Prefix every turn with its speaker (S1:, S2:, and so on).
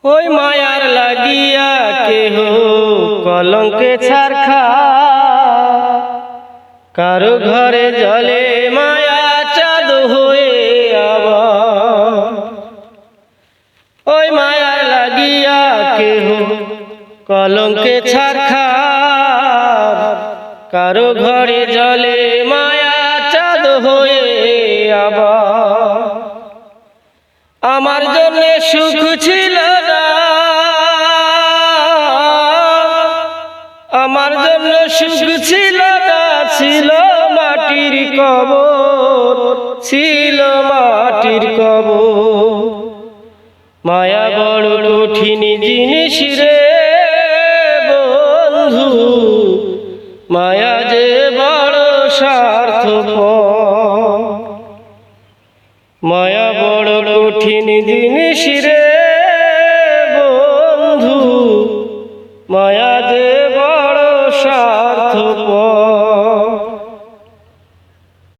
S1: ওই মায়ার লাগিয়া কেহ কলঙ্কে ছারখা, কারো ঘরে জলে মায়া চাঁদ হয়ে আবার। ওই মায়ার লাগিয়া কেহ কলঙ্কে ছারখা, কারো ঘরে জলে মায়া চাঁদ হয়ে আবার। আমার জন্য সুখ ছিল না, আমার জন্য সুখ ছিল না, ছিল মাটির কবর, ছিল মাটির কবর। মায়া বড় কঠিন জিনিস রে বন্ধু, মায়া যে বড় স্বার্থপর। মায়া বড় কঠিন জিনিস রে বন্ধু, মায়া যে বড় স্বার্থপর।